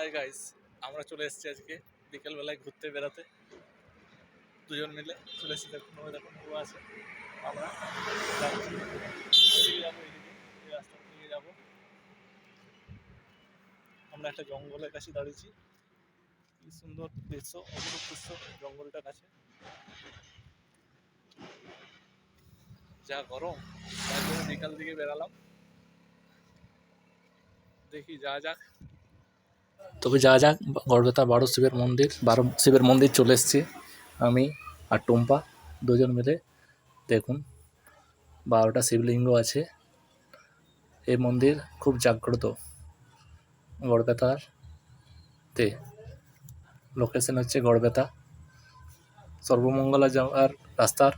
Hi guys, আমরা চলে এসেছি আজকে বিকেলবেলায় ঘুরতে বেড়াতে। দুজন মিলে চলে এসেছি। দেখুন নৌকা আছে। আমরা যাচ্ছি, এদিকে যাবো, এই রাস্তা দিকে যাবো। আমরা একটা জঙ্গলের কাছে দাঁড়িয়েছি। কি সুন্দর দৃশ্য, অপরূপ দৃশ্য জঙ্গলটার কাছে। যা গরম, তার জন্য বিকাল দিকে বেরালাম। দেখি যা যাক। তবে যা যাক, গড়বেতা 12 শিবের মন্দির, 12 শিবের মন্দির চলে এসেছি আমি আর টুম্পা দুজন মিলে। দেখুন 12টা শিবলিঙ্গ আছে। এই মন্দির খুব জাগ্রত। গড়বেতার তে লোকেশন হচ্ছে গড়বেতা, সর্বমঙ্গলা যাওয়ার রাস্তার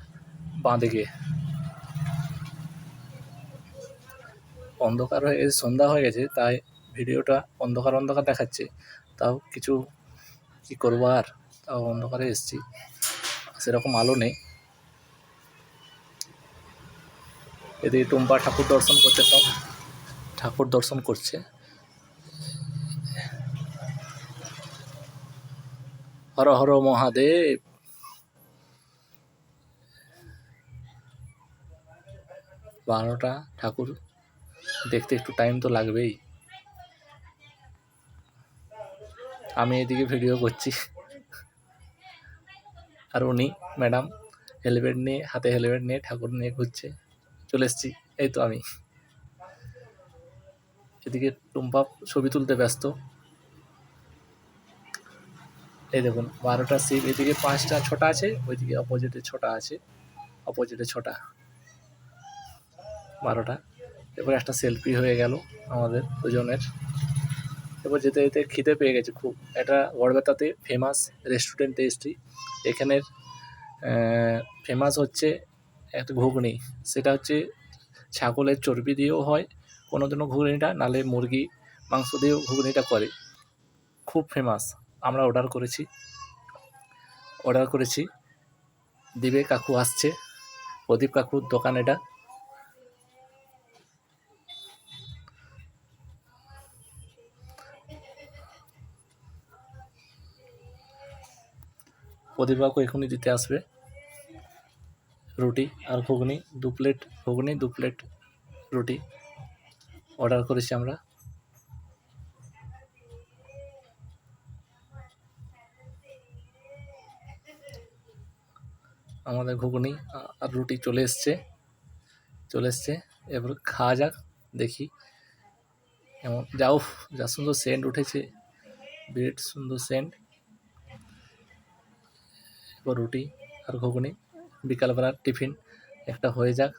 বাঁ দিকে। অন্ধকার হয়ে সন্ধ্যা হয়ে গেছে, তাই ভিডিওটা অন্ধকার অন্ধকার দেখাচ্ছে। তাও কিছু কি করবো, আর তাও অন্ধকারে এসেছি, সেরকম আলো নেই। এদিকে টুম্পা ঠাকুর দর্শন করছে, সব ঠাকুর দর্শন করছে। হর হর মহাদেব। 12টা ঠাকুর দেখতে একটু টাইম তো লাগবেই। আমি এদিকে ভিডিও করছি, আর উনি ম্যাডাম হেলমেট নিয়ে, হাতে হেলমেট নিয়ে ঠাকুর নিয়ে ঘুরছে। চলে এসেছি, এই তো আমি। এদিকে টুম্পা ছবি তুলতে ব্যস্ত। এই দেখুন 12টা শিব, এদিকে 5টা ছোটা আছে, ওইদিকে অপোজিটে ছোটা আছে, অপোজিটে ছোটা 12টা। এবার একটা সেলফি হয়ে গেল আমাদের দুজনের। এবার যেতে যেতে খিদে পেয়ে গেছে খুব। এটা গড়বেতাতে ফেমাস রেস্টুরেন্টে এসেছি। এখানের ফেমাস হচ্ছে একটা ঘুগনি। সেটা হচ্ছে ছাগলের চর্বি দিয়েও হয় কোনোদিনও ঘুগনিটা, নালে মুরগি মাংস দিয়েও ঘুগনিটা করে। খুব ফেমাস। আমরা অর্ডার করেছি। দিবে কাকু আসছে, প্রদীপ কাকুর দোকান এটা। প্রদীপ কাকু এখনই দিতে আসবে। রুটি আর ঘুগনি 2 প্লেট, ঘুগনি 2 প্লেট রুটি অর্ডার করেছি আমরা। আমাদের ঘুগনি আর রুটি চলে এসছে। এবার খাওয়া যাক, দেখি এমন। যাও, যা সুন্দর সেন্ট উঠেছে, বিরাট সুন্দর সেন্ট। এবার রুটি আর ঘুগনি, বিকালবেলার টিফিন একটা হয়ে যাক।